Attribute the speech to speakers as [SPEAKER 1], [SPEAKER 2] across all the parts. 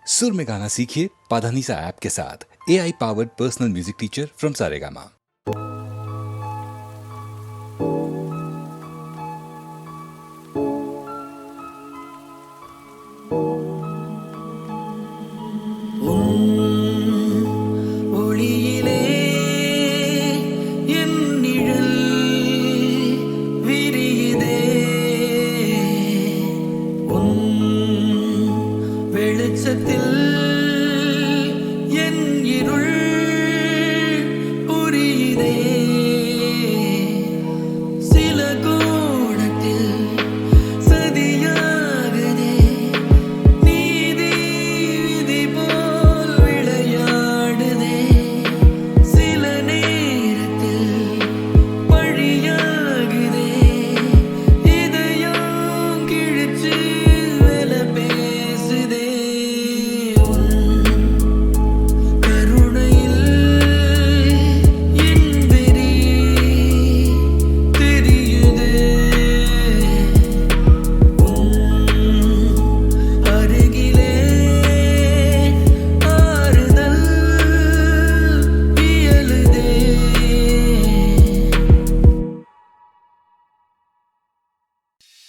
[SPEAKER 1] सुर में गाना सीखिए पाधानीसा ऐप के साथ। AI powered personal music teacher from Saregama.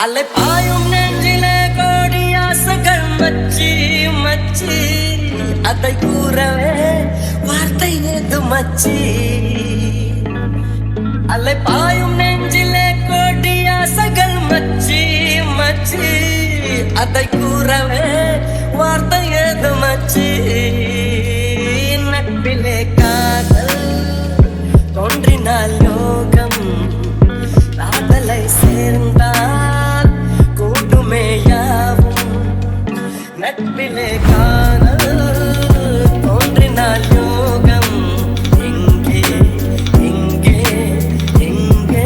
[SPEAKER 2] அலை பாயும் நெஞ்சிலே கோடி ஆசைகள் மச்சி மச்சி, அதை கூறவே வார்த்தை ஏது மச்சி. அலை பாயும் நெஞ்சிலே கோடி ஆசைகள் மச்சி மச்சி, அதை கூறவே வார்த்தை ஏது மச்சி. நட்பிலே காதல் தோன்றினால் யோகம், காதலை சேர்ந்தால் கூட்டுமே யாவும். நட்பிலே காதல் தோன்றினால் யோகம், எங்கே எங்கே எங்கே.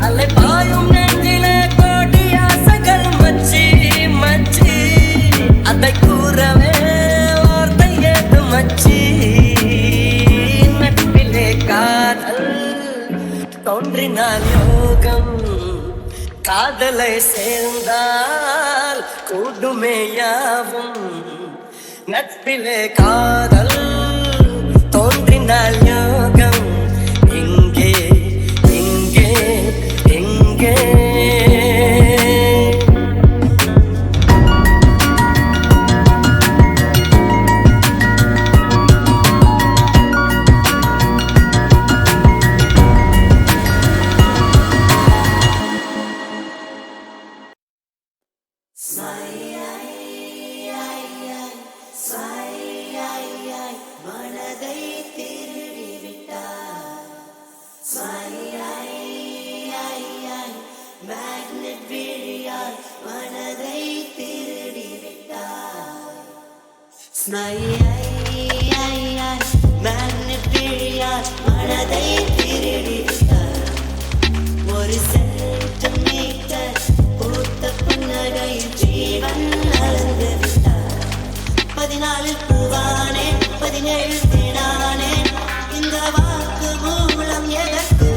[SPEAKER 2] அலை பாயும் நெஞ்சிலே கோடி ஆசைகள் மச்சி மச்சி, அதை கூறவே வார்த்தை ஏது மச்சி. நட்பிலே காதல் தோன்றினால் யோகம், காதலை சேர்ந்தால் கூடுமே யாவும். நட்பிலே காதல் தோன்றினால் யோகம், எங்கே எங்கே எங்கே.
[SPEAKER 3] மனதை திருடிவிட்டார். மேக்னெட் விழியால் மனதை திருடிவிட்டார். மேக்னெட் விழியால் மனதை திருடிவிட்டார். ஒரு சென்டிமீட்டர் பூத்த புன்னகையில் ஜீவன் அளந்து விட்டார். 14 பூவானே 17 தேனானே, இந்த வாக்கு மூலம் எதற்கு?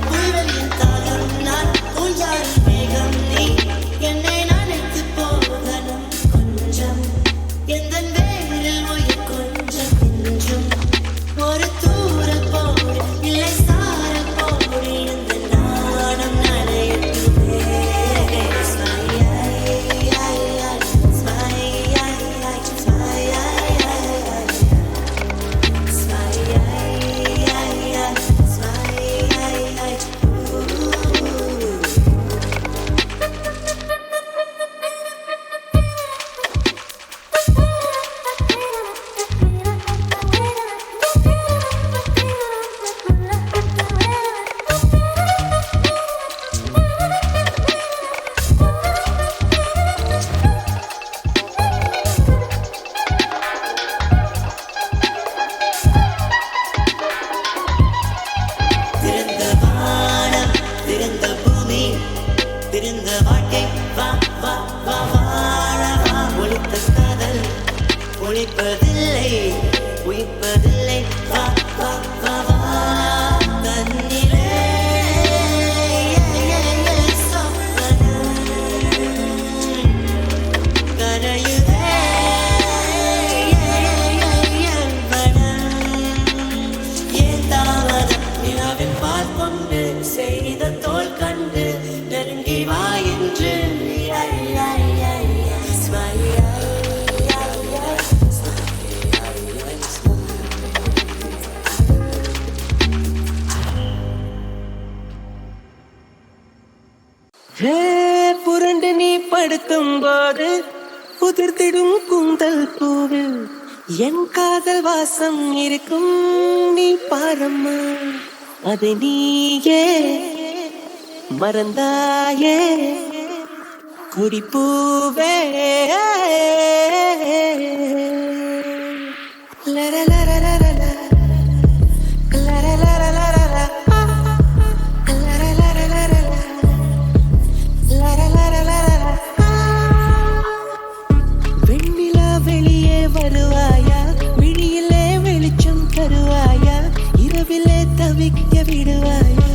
[SPEAKER 3] புல்வெளியின் தாகம் நான், பூஞ்சாரின் மேகம் நீ, என்னை நினைத்து போகணும் கொஞ்சம். எந்த வேரில் உயிர் கொஞ்சம் கொஞ்சம். ஒரு தூரல் போடு இல்லை சாரல் போடு, இந்த நாணம் நனையட்டுமே. பிறந்த வாழ்க்கை வா வா வா வாழவா. ஒழித்த காதல் ஒழிப்பதில்லை உயிர்ப்பதில்லை, வா வா வா வா. கண்ணிலே சொப்பனம்
[SPEAKER 2] படுக்கும் போது உதிர்த்திடும் கூந்தல் பூவில் என் காதல் வாசம் இருக்கும். நீ பாரம்மா அதை நீயே மறந்தாயே குடிப்பூவே. வெண்ணிலா வெளியே வருவாயா, விழியிலே வெளிச்சம் தருவாயா, இரவிலே தவிக்க விடுவாயா,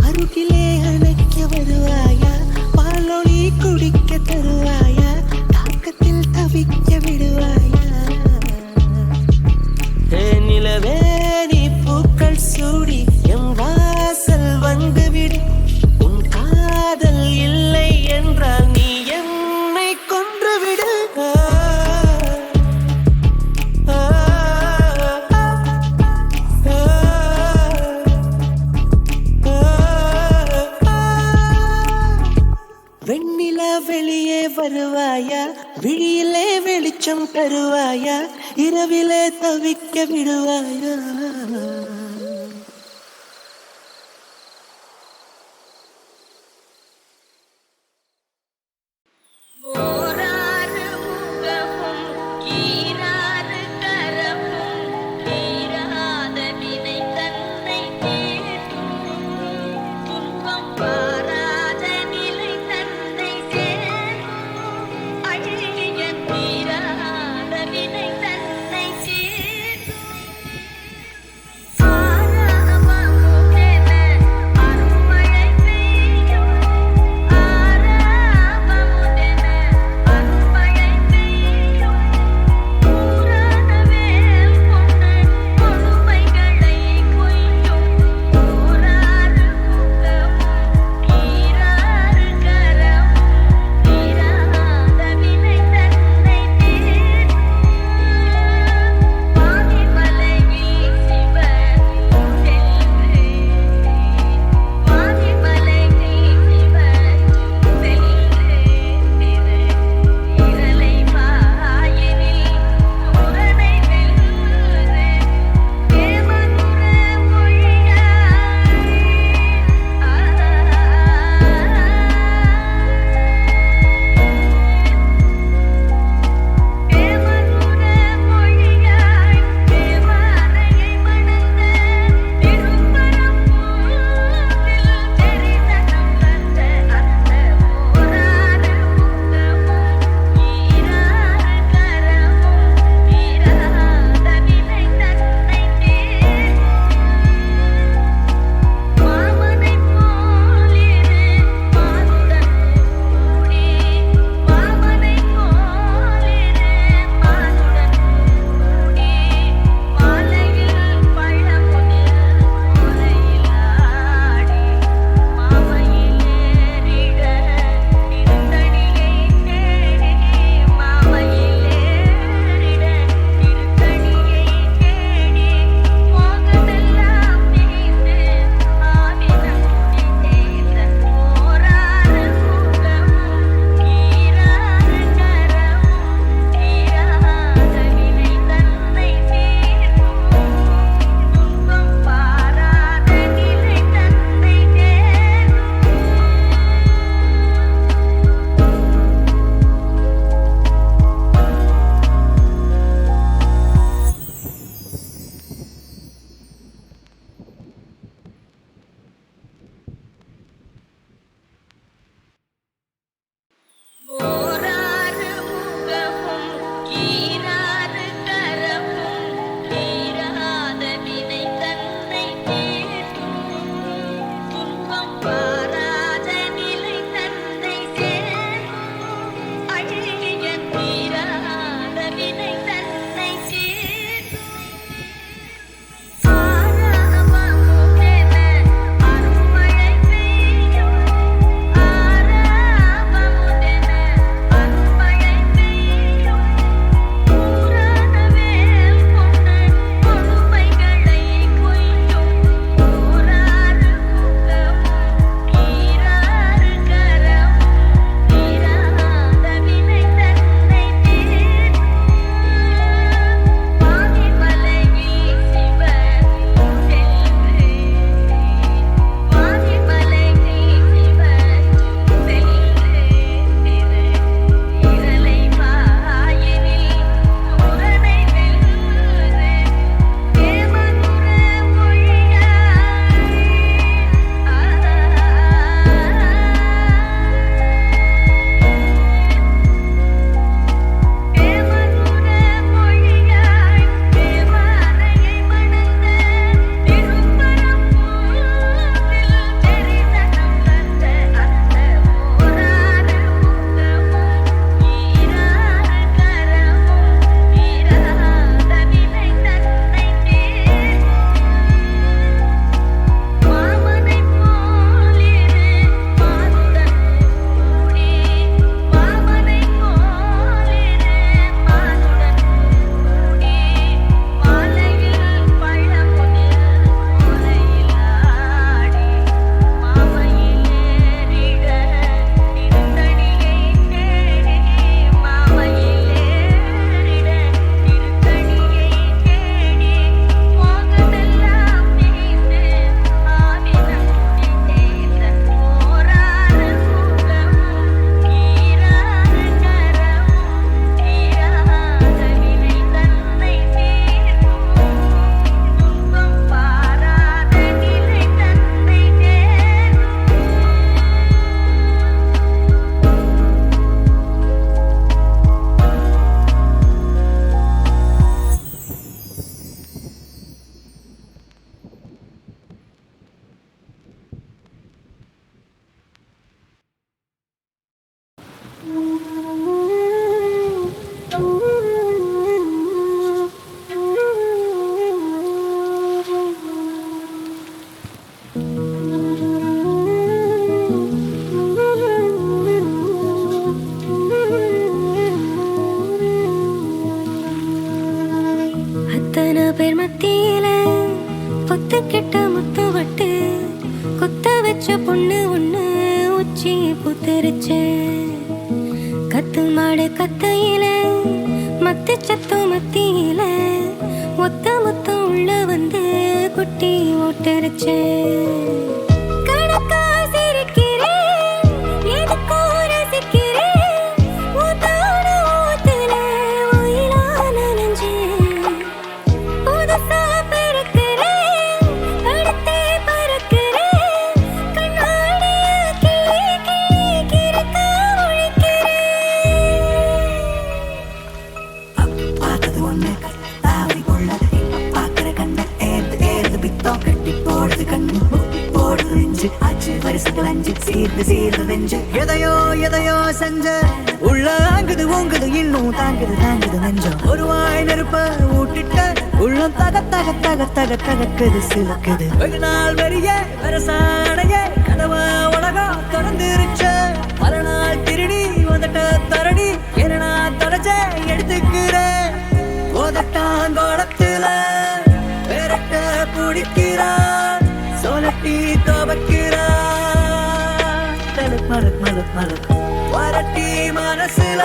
[SPEAKER 2] அருகிலே அணைக்க வருவாயா, பாலொளி குடிக்க தருவாயா, தாக்கத்தில் தவிக்க விடுவாயா. நிலவே நீ பூக்கள் சூடி எம் வாசல் வந்துவிடு. உன் காதல் இல்லை என்றால் நீ என்னை கொன்றுவிடு. வெண்ணிலா வெளியே வருவாயா, விழியிலே வெளிச்சம் தருவாயா, இரவிலே தவிக்க விடுவாயா.
[SPEAKER 4] ஓராறு முகமும் கீராறு கரமும் தீராத வினை தன்னை தீர்க்கும். துன்பம் பாராத நிலை தன்னை சேர்க்கும். அழிய தீராத வினை தன்னை தீர்க்கும்.
[SPEAKER 5] அத்தனை பேர் மத்தியில பொத்து கெட்ட முத்து வட்டு குத்த வச்ச பொண்ணு ஒண்ணு உச்சி புத்தரிச்சு கத்து மாடு கத்தையில மத்து சத்து மத்தியில ஒத்த மொத்தம் உள்ள வந்து குட்டி ஓட்டரிச்சு கணக்கா சிரிக்கிறேன் எதுக்கோ ரசிக்கிறேன் ஊத்தான ஊத்துல ஒயிலா நனைஞ்சு புதுசா பிறக்கிறேன் அடுத்தே பறக்கிறேன் கண்ணாடிய கிளி கிளி கிறுக்கா ஒழிக்கிறேன்
[SPEAKER 3] பார்த்தது ஒண்ணு தாவடி கொள்ளது பார்க்கிற கண்ண ஏறுது ஏறுது பித்தம் கட்டி போடுது கண்ணு போடுது நெஞ்சு அஞ்சு வருஷங்கள் அஞ்சு சீர்ந்து சீர்ந்து நெஞ்சு எதையோ எதையோ செஞ்ச உள்ள ஆங்குது ஓங்குது இன்னும் தாங்குது தாங்குது நெஞ்சம் ஒரு வாய் நெருப்ப ஊட்டிட்ட உள்ளம் தக தக தக தக தகக்குது சிலக்குது வெகு நாள் வரிய அரசாணைய கனவா உலகம் திறந்துருச்ச பல நாள் திருடி வந்துட்ட தரணி என்ன தொடச்ச எடுத்துக்கிறேன் கோதட்டாங்கோடத்துல விரட்ட பிடிக்கிறான் சோலட்டி துவக்கிறான் மலக் மலக் மலக் மலக் வரட்டி மனசுல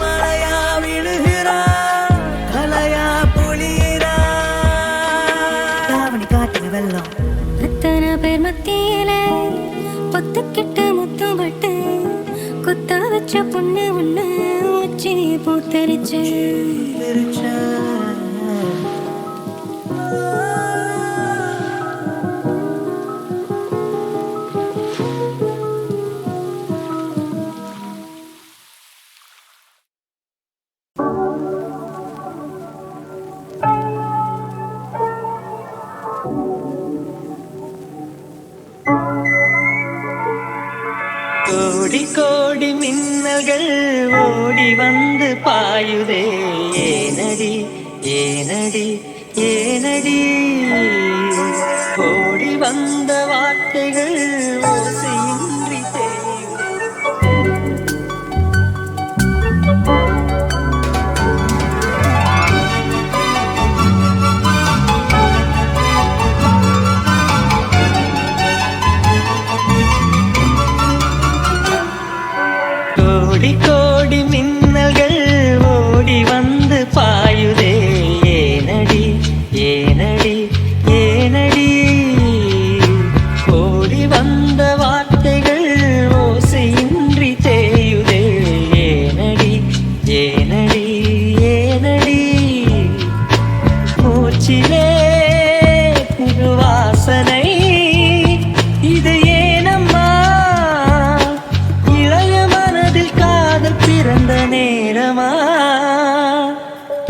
[SPEAKER 3] மழையா விழுகிறான் கலையா புளிகிறான் தாவணி காட்டுல வெள்ளம்
[SPEAKER 5] அத்தனை பேர் மத்தியில பொத்து கெட்ட முத்து வட்டு குத்த வச்ச பொண்ணு ஒண்ணு உச்சி பூத்தரிச்சு
[SPEAKER 3] கோடி கோடி மின்னல்கள் ஓடி வந்து பாயுதே ஏனடி ஏனடி ஏனடி ஓடி வந்த வார்த்தைகள் ஓசையின்றி தேயுதே கோடி கோடி மின்னல்கள் ஓடி வந்து பாயுதே ஏனடி ஏனடி ஏனடி ஓடி வந்த வார்த்தைகள் ஓசையின்றி தேயுதே ஏனடி ஏனடி ஏனடி மூச்சிலே புது வாசனை இது ஏனம்மா இளைய மனதில் காதல் பிறந்த நேரமா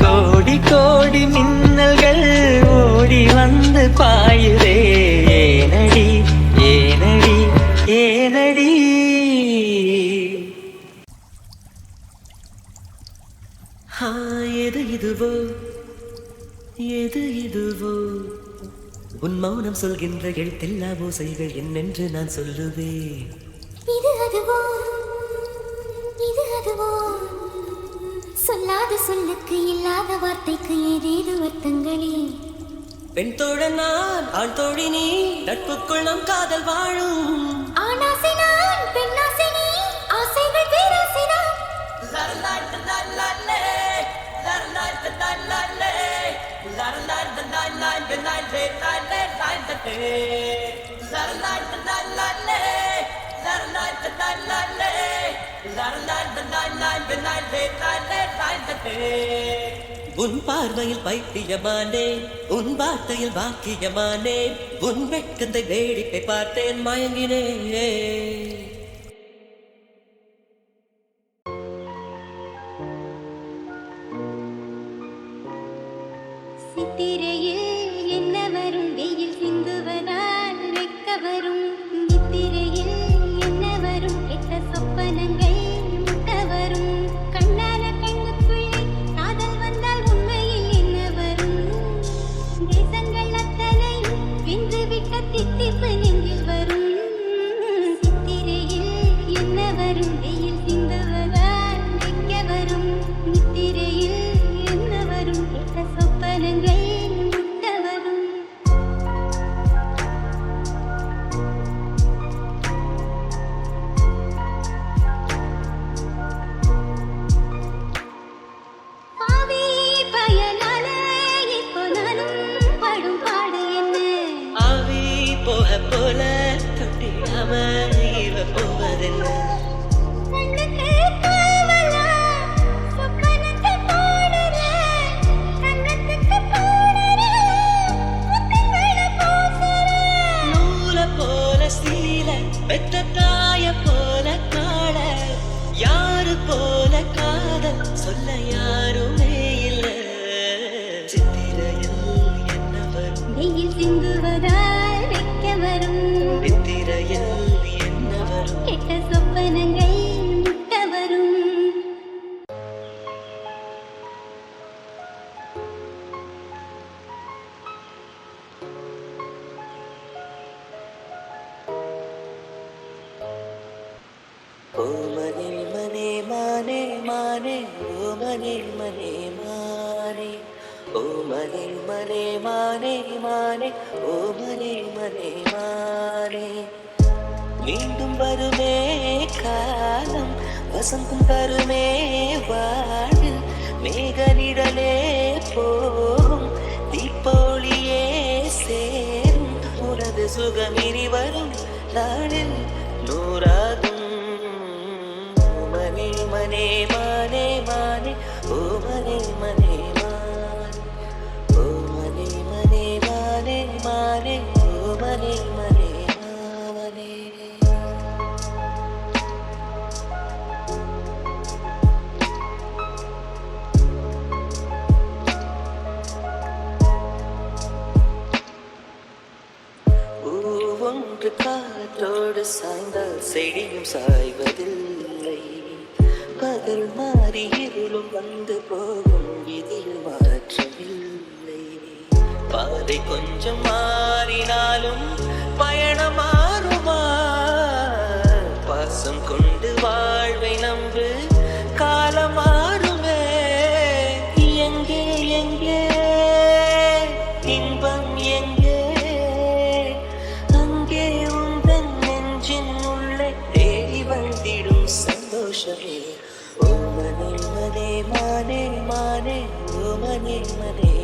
[SPEAKER 3] கோடி கோடி மின்னல்கள் ஓடி வந்து பாயுதே ஏனடி ஏனடி ஏனடி எது இதுவோ எது இதுவோ உன் மௌனம் சொல்கின்ற எழுத்தெல்லா ஓசைகள் என்னென்று நான் சொல்லுவேன்
[SPEAKER 5] இது அதுவோ சொல்லாத சொல்லுக்கு இல்லாத வார்த்தைக்கு ஏதேது அர்த்தங்களே
[SPEAKER 3] பெண் தோழன் நான் ஆண் தோழி நீ நட்புக்குள் நம் காதல் வாழும்
[SPEAKER 5] ஆணாசை நான் பெண்ணாசை நீ ஆசைகள் பேராசை நான்
[SPEAKER 3] உன் பார்வையில் பைத்தியமானே உன் வார்த்தையில் வாக்கியமானே உன் வெட்கத்தை வேடிக்கை பார்த்தேன் மயங்கினேன்
[SPEAKER 5] சித்திரையில் என்ன வரும் வெயில் சிந்துவதால் வெக்க வரும் நித்திரையில் என்ன வரும் கெட்ட சொப்பனங்கள் வரும் வெயில் சிந்துவதால் நிற்க வரும் நித்திரையில் என்ன வரும் கெட்ட சொப்பனங்கள் முட்ட வரும் பாவி பயனால இப்போ நானும் படும் பாடு என்ன
[SPEAKER 2] ஆவி போக போல தொட்டிடாம இவ போவதில்ல
[SPEAKER 5] கண்ணுக்கு காவலா சொப்பனத்தை போடுற கண்ணத்துக்கு போடுற முத்தங்களை பூசுற
[SPEAKER 2] நூல போல சீல பெத்த தாய போல காட யாரு போல காதல் சொல்ல யாருமே இல்ல சித்திரையில் என்ன வரும்
[SPEAKER 5] வெயில் சிந்துவதால் வெக்க வரும்
[SPEAKER 2] சித்திரையில் என்ன வரும்
[SPEAKER 5] கெட்ட சொப்பனங்கள் முட்ட வரும்
[SPEAKER 2] ஓ மனே மனே மானே மானே ஓ மனே மனே மானே ஓ மனே மனே மானே மானே ஓ மனே மனே மானே மீண்டும் வருமே காலம் வசந்தம் தருமே வாழு மேகனிடலே போகும் தீப்பொழியே சேரும் உனது சுகமினி வரும் நாளில் நூறாகும் மனே மனே மானே மானே ஓ மனே மனே மானே ஓ மனே மனே மானே மானே ஓ மனே மனே மானே ஒன்று காற்றோடு சாய்ந்தால் செடியும் சாய்வதில்லை பகல் மாறி இருளும் வந்து போகும் விதியில் மாற்றமில்லை பாதை கொஞ்சம் மாறினாலும் பயணம் மாறுமா பாசம் கொண்டு வாழ்வை நம்பு காலம் மாறுமே எங்கே எங்கே இன்பம் எங்கே அங்கே உந்தன் நெஞ்சின் உள்ளே தேடி வந்திடும் சந்தோஷமே ஓ மனே மனே மானே மானே ஓ மனே மனே